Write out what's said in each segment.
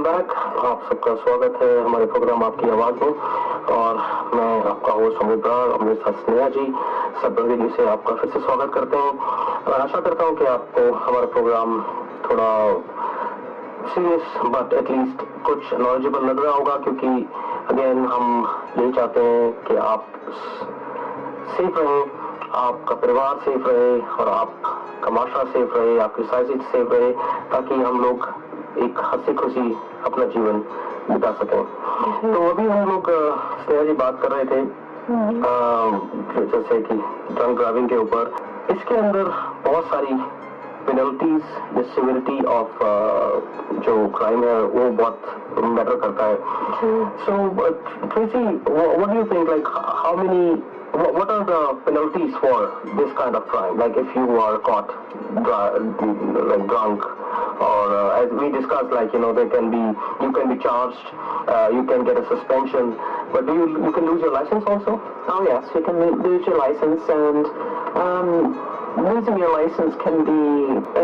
Back. आप सबका स्वागत है हमारे प्रोग्राम आपकी आवाज़ में, और मैं आपका होस्ट अमित और मेरे साथ स्नेहा जी सब जी से आपका फिर से स्वागत करते हैं। और आशा करता हूँ कि आपको हमारा प्रोग्राम थोड़ा सीरियस बट एटलीस्ट कुछ नॉलेजेबल लग रहा होगा, क्योंकि अगेन हम यही चाहते हैं कि आप सेफ रहें, आपका परिवार सेफ रहे और आपका माशरा सेफ रहे, आपकी सोसाइटी सेफ रहे, ताकि हम लोग एक हंसी खुशी अपना जीवन बिता सकें। तो अभी हम लोग स्नेहा जी बात कर रहे थे जैसे कि ड्रंक ड्राइविंग के ऊपर। इसके अंदर बहुत सारी पेनल्टीज, सिविलिटी ऑफ जो क्राइम है वो बहुत मैटर करता है। So Tracy, what do you think, like how many what are the penalties for this kind of crime? Like if you are caught like drunk, or as we discussed, like you can be charged, you can get a suspension, but you can lose your license also? Oh yes, you can lose your license, and losing your license can be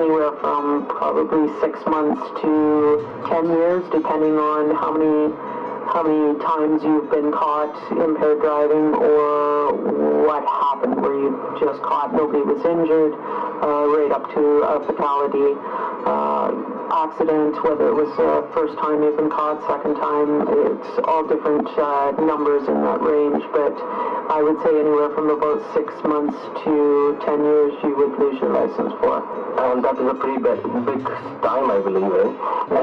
anywhere from probably 6 months to 10 years, depending on how many times you've been caught impaired driving, or what happened. Were you just caught, nobody was injured, right up to a fatality, accident, whether it was first time you've been caught, second time. It's all different numbers in that range, but I would say anywhere from about 6 months to 10 years you would lose your license for. And that is a pretty big time, I believe, eh?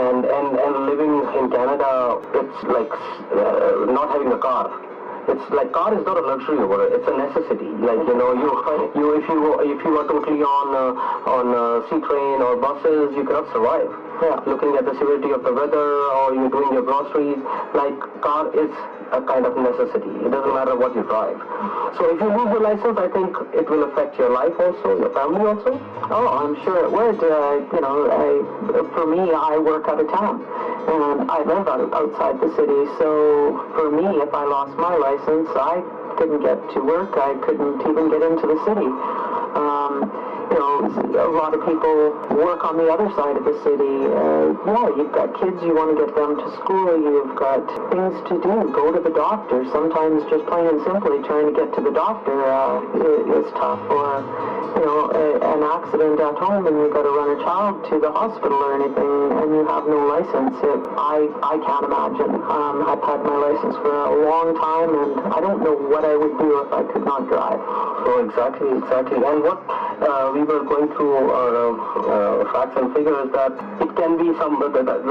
And living in Canada, it's like not having a car. It's like car is not a luxury over it. It's a necessity. Like if you are totally on sea train or buses, you cannot survive. Yeah. Looking at the severity of the weather, or you're doing your groceries, like car is a kind of necessity. It doesn't matter what you drive. So if you lose your license, I think it will affect your life also, your family also. Oh, I'm sure it would. For me, I work out of town, and I live outside the city. So for me, if I lost my license, I couldn't get to work. I couldn't even get into the city. A lot of people work on the other side of the city. You've got kids, you want to get them to school, you've got things to do, go to the doctor. Sometimes just plain and simply trying to get to the doctor is tough, or an accident at home and you've got to run a child to the hospital or anything and you have no license. I can't imagine. I've had my license for a long time, and I don't know what I would do if I could not drive. So exactly. And what we were going through our facts and figures, that it can be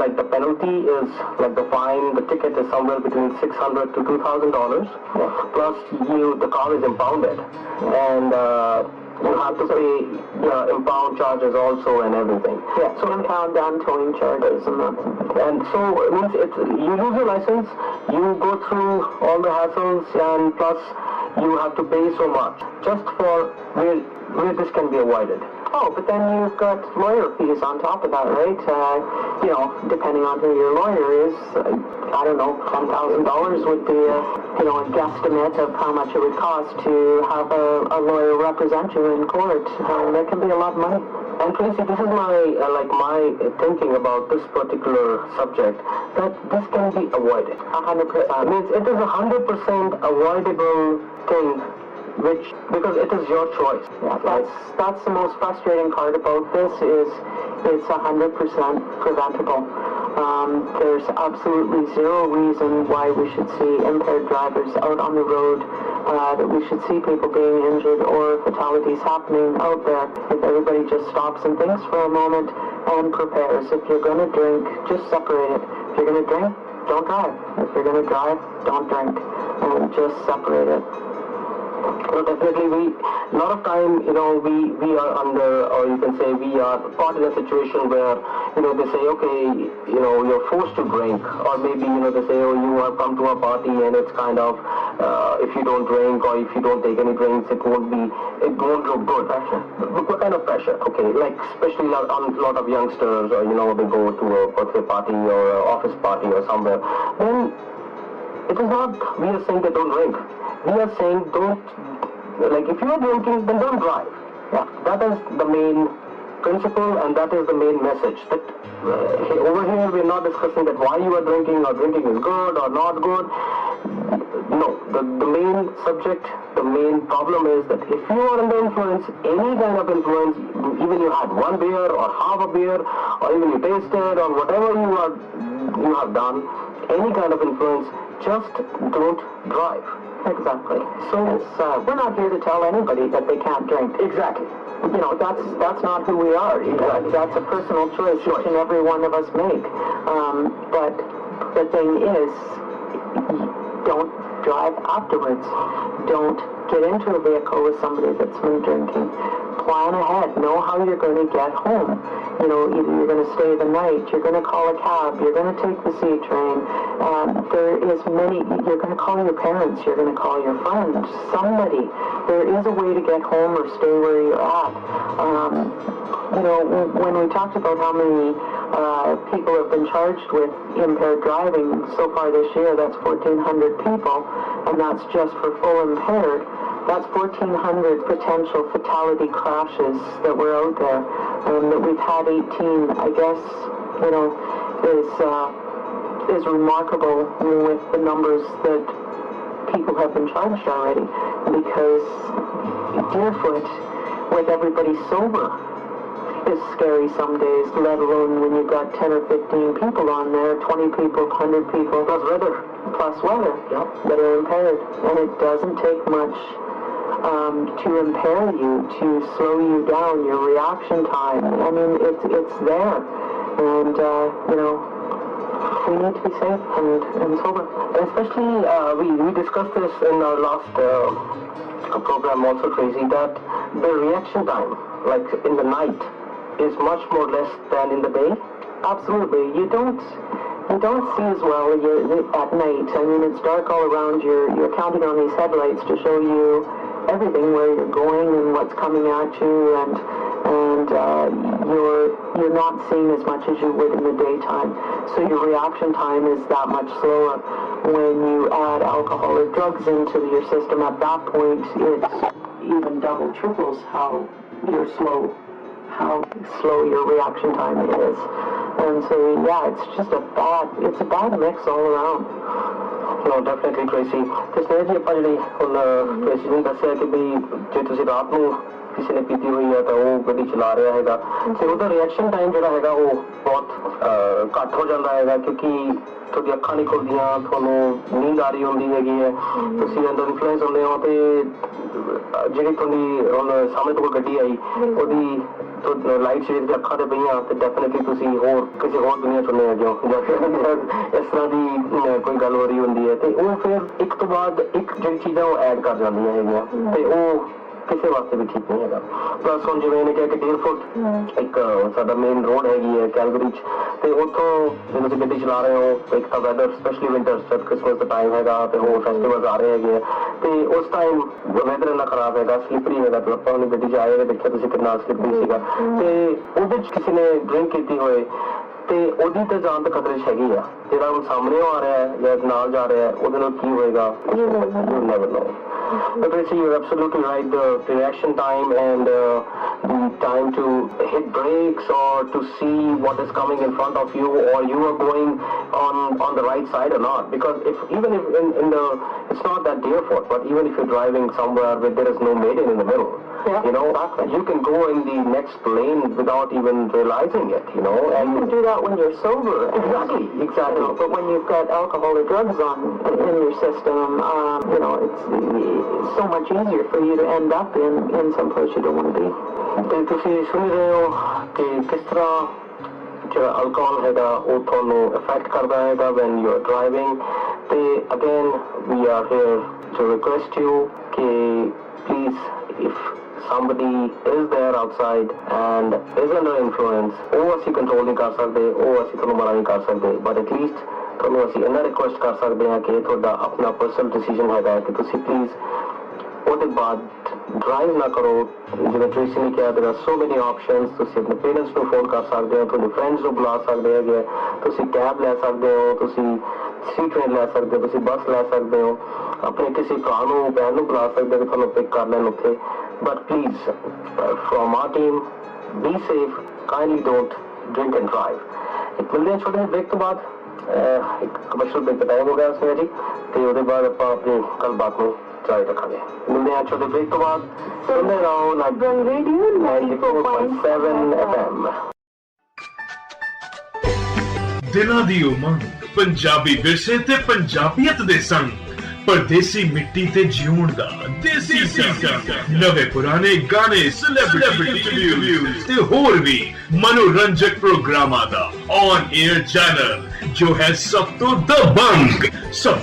like the penalty is, like the fine, the ticket is somewhere between $600 to $2,000. Yeah. Plus the car is impounded, and you have to pay impound charges also and everything. Yeah, so impound and towing charges and so it means you lose your license, you go through all the hassles, and plus you have to pay so much just for where this can be avoided. Oh, but then you've got lawyer fees on top of that, right? Depending on who your lawyer is, I don't know, $10,000 would be a guesstimate of how much it would cost to have a lawyer represent you in court. That can be a lot of money. And Tracey, this is my thinking about this particular subject, that this can be avoided. 100%. It means it is 100% avoidable thing, because it is your choice. Yeah, that's the most frustrating part about this, is it's 100% preventable. There's absolutely zero reason why we should see impaired drivers out on the road, that we should see people being injured or fatalities happening out there, if everybody just stops and thinks for a moment and prepares. If you're going to drink, just separate it. If you're going to drink, don't drive. If you're going to drive, don't drink. And just separate it. So definitely, a lot of time, we are under, or you can say we are caught in a situation where, they say, okay, you're forced to drink, or maybe, they say, oh, you have come to a party and it's kind of, if you don't drink or if you don't take any drinks, it won't look good. Pressure. What kind of pressure? Okay, like especially a lot of youngsters, or, they go to a birthday party or an office party or somewhere. Then it is not, we are saying they don't drink. We are saying if you are drinking, then don't drive. Yeah, that is the main principle, and that is the main message. That over here we're not discussing that why you are drinking or drinking is good or not good. No, the main subject, the main problem is that if you are under influence, any kind of influence, even you had one beer or half a beer, or even you tasted or whatever you have done, any kind of influence, just don't drive. Exactly. So we're not here to tell anybody that they can't drink. Exactly. You know, that's not who we are. Exactly. That's a personal choice each and every one of us make. But the thing is, don't drive afterwards. Don't get into a vehicle with somebody that's been drinking. Plan ahead. Know how you're going to get home. You know, either you're going to stay the night, you're going to call a cab, you're going to take the C train. You're going to call your parents, you're going to call your friends, somebody. There is a way to get home or stay where you're at. You know, when we talked about how many people have been charged with impaired driving so far this year, that's 1,400 people, and that's just for full impaired. That's 1,400 potential fatality crashes that were out there, that we've had 18, I guess, you know, is remarkable with the numbers that people have been charged already, because Deerfoot, with everybody sober, is scary some days, let alone when you've got 10 or 15 people on there, 20 people, 100 people, plus weather, yep, that are impaired. And it doesn't take much to impair you, to slow you down, your reaction time. I mean, it's there. And, you know, we need to be safe and sober. Especially, we discussed this in our last program also, Tracey, that the reaction time, like in the night, is much more less than in the day. Absolutely. You don't see as well at night. I mean, it's dark all around. You're counting on these headlights to show you everything, where you're going and what's coming at you, and you're not seeing as much as you would in the daytime. So your reaction time is that much slower. When you add alcohol or drugs into your system, at that point, it's even double, triples how slow your reaction time is. And so, yeah, it's a bad mix all around. No, definitely, Tracey. ਤੇ ਸਨੇਹ ਜੀ, ਆਪਾਂ ਜਿਹੜੀ ਹੁਣ Tracey ਨੇ ਦੱਸਿਆ ਕਿ ਵੀ ਜੇ ਤੁਸੀਂ ਰਾਤ ਨੂੰ ਕਿਸੇ ਨੇ ਪੀਤੀ ਹੋਈ ਹੈ ਤਾਂ ਉਹ ਗੱਡੀ ਚਲਾ ਰਿਹਾ ਹੈਗਾ, ਤੇ ਉਹਦਾ ਰਿਐਕਸ਼ਨ ਟਾਈਮ ਜਿਹੜਾ ਹੈਗਾ ਉਹ ਬਹੁਤ ਘੱਟ ਹੋ ਜਾਂਦਾ ਹੈਗਾ, ਕਿਉਂਕਿ ਤੁਹਾਡੀ ਅੱਖਾਂ ਨਹੀਂ ਖੁੱਲਦੀਆਂ, ਤੁਹਾਨੂੰ ਨੀਂਦ ਆ ਰਹੀ ਹੁੰਦੀ ਹੈਗੀ ਹੈ, ਤੁਸੀਂ ਅੰਦਰ ਇਨਫਲੂਐਂਸ ਹੁੰਦੇ ਹੋ, ਤੇ ਜਿਹੜੀ ਤੁਹਾਡੀ ਹੁਣ ਸਾਹਮਣੇ ਤੋਂ ਗੱਡੀ ਆਈ, ਉਹਦੀ ਲਾਈਟ ਜਿਹੜੀ ਅੱਖਾਂ ਤੇ ਪਈਆਂ, ਤੇ ਡੈਫੀਨੇਟਲੀ ਤੁਸੀਂ ਕਿਸੇ ਹੋਰ ਦੁਨੀਆ ਚੁਣਨੇ ਹੈਗੇ ਹੋ, ਜਾਂ ਫਿਰ ਇਸ ਤਰ੍ਹਾਂ ਦੀ ਕੋਈ ਗੱਲ ਹੋ ਰਹੀ ਹੁੰਦੀ ਹੈ, ਤੇ ਉਹ ਫਿਰ ਇੱਕ ਤੋਂ ਬਾਅਦ ਇੱਕ ਜਿਹੜੀ ਚੀਜ਼ਾਂ ਉਹ ਐਡ ਕਰ ਜਾਂਦੀਆਂ ਹੈਗੀਆਂ, ਤੇ ਉਹ ਕਿਸੇ ਵਾਸਤੇ ਵੀ ਠੀਕ ਨਹੀਂ ਹੈਗਾ। ਪਲੱਸ ਹੁਣ ਜਿਵੇਂ ਇਹਨੇ ਕਿਹਾ ਕਿ Deerfoot ਇੱਕ ਸਾਡਾ ਮੇਨ ਰੋਡ ਹੈਗੀ ਹੈ ਕੈਲਗਰੀ 'ਚ, ਤੇ ਉੱਥੋਂ ਜੇ ਤੁਸੀਂ ਗੱਡੀ ਚਲਾ ਰਹੇ ਹੋ, ਇੱਕ ਤਾਂ ਵੈਦਰ ਸਪੈਸ਼ਲੀ ਵਿੰਟਰ, ਜਦ ਕ੍ਰਿਸਮਸ ਦਾ ਟਾਈਮ ਹੈਗਾ ਤੇ ਹੋਰ ਫੈਸਟੀਵਲਸ ਆ ਰਹੇ ਹੈਗੇ ਆ, ਤੇ ਉਸ ਟਾਈਮ ਵੈਦਰ ਇੰਨਾ ਖਰਾਬ ਹੈਗਾ, ਸਲਿਪਰੀ ਹੈਗਾ, ਤੇ ਆਪਾਂ ਉਹਨੇ ਗੱਡੀ 'ਚ ਆਏ ਦੇਖਿਆ ਤੁਸੀਂ ਕਿੰਨਾ ਸਲਿਪਰੀ ਸੀਗਾ, ਤੇ ਉਹਦੇ 'ਚ ਕਿਸੇ ਨੇ ਡਰਿੰਕ ਕੀਤੀ ਹੋਏ ਤੇ ਉਹਦੀ ਤਾਂ ਜਾਨ ਤਾਂ ਖਤਰੇ 'ਚ ਹੈਗੀ ਆ, ਜਿਹੜਾ ਹੁਣ ਸਾਹਮਣੇ ਆ ਰਿਹਾ ਹੈ ਜਾਂ ਨਾਲ ਜਾ ਰਿਹਾ ਹੈ, ਉਹਦੇ ਨਾਲ ਕੀ ਹੋਏਗਾ, you never know. But Tracey, you're absolutely right. The reaction time and the time to hit brakes or to see what is coming in front of you, or you are going on the right side or not. Because even if it's not that Deerfoot, but even if you're driving somewhere where there is no maiden in the middle, yeah, you know, you can go in the next lane without even realizing it, you know. And you can do that when you're sober. Exactly. You know, but when you've got alcohol or drugs in your system, you know, it's so much easier for you to end up in some place you don't want to be. ਤੇ ਤੁਸੀਂ ਸੁਣ ਰਹੇ ਹੋ ਕਿ ਕਿਸ ਤਰ੍ਹਾਂ ਜਿਹੜਾ alcohol ਹੈਗਾ ਉਹ ਤੁਹਾਨੂੰ affect ਕਰਦਾ ਹੈਗਾ when you are driving. ਤੇ again we are here to request you ਕਿ please, if somebody is there outside and is under influence, ਉਹ ਅਸੀਂ ਕੰਟਰੋਲ ਨਹੀਂ ਕਰ ਸਕਦੇ, ਉਹ ਅਸੀਂ ਤੁਹਾਨੂੰ ਮਨਾ ਨਹੀਂ ਕਰ ਸਕਦੇ, but at least ਤੁਹਾਨੂੰ ਅਸੀਂ ਇੰਨਾ ਰਿਕੁਐਸਟ ਕਰ ਸਕਦੇ ਹਾਂ ਕਿ ਤੁਹਾਡਾ ਆਪਣਾ ਪਰਸਨਲ ਡਿਸੀਜਨ ਹੈਗਾ ਕਿ ਤੁਸੀਂ ਪਲੀਜ਼ ਉਹਦੇ ਬਾਅਦ ਡਰਾਈਵ ਨਾ ਕਰੋ। ਜਿਵੇਂ ਟ੍ਰੇਸੀ ਨੇ ਕਿਹਾ, there are so many options. ਤੁਸੀਂ ਆਪਣੇ ਪੇਰੈਂਟਸ ਨੂੰ ਫੋਨ ਕਰ ਸਕਦੇ ਹੋ, ਤੁਹਾਡੇ ਫਰੈਂਡਸ ਨੂੰ ਬੁਲਾ ਸਕਦੇ ਹੈਗੇ, ਤੁਸੀਂ ਕੈਬ ਲੈ ਸਕਦੇ ਹੋ, ਤੁਸੀਂ ਸੀ ਟ੍ਰੇਨ ਲੈ ਸਕਦੇ ਹੋ, ਤੁਸੀਂ ਬੱਸ ਲੈ ਸਕਦੇ ਹੋ, ਆਪਣੇ ਕਿਸੇ ਭਰਾ ਨੂੰ ਭੈਣ ਨੂੰ ਬੁਲਾ ਸਕਦੇ ਹੋ ਕਿ ਤੁਹਾਨੂੰ ਪਿਕ ਕਰ ਲੈਣ ਉੱਥੇ। But please, from our team, be safe, kindly don't drink and drive. एक मिलते हैं छोटे ब्रेक तो बाद एक कमर्शियल ब्रेक का टाइम हो गया उसमें जी, तो उसके बाद आप अपनी कल बात में जारी रखेंगे। मिलते हैं छोटे ब्रेक तो बाद, सुनते रहो रेडियो 94.7 FM। दिलों दी उमंग, पंजाबी विरसे ते पंजाबियत दे संग, परदेसी मिट्टी ते जिउण दा देसी संग, नवे पुराने गाने, सेलिब्रिटी रिव्यूज ते होर भी मनोरंजक प्रोग्रामां दा ऑन एयर चैनल जो है सब तो दबंग, सब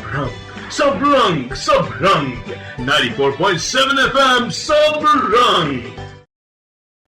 रंग 94.7 FM, सब रंग।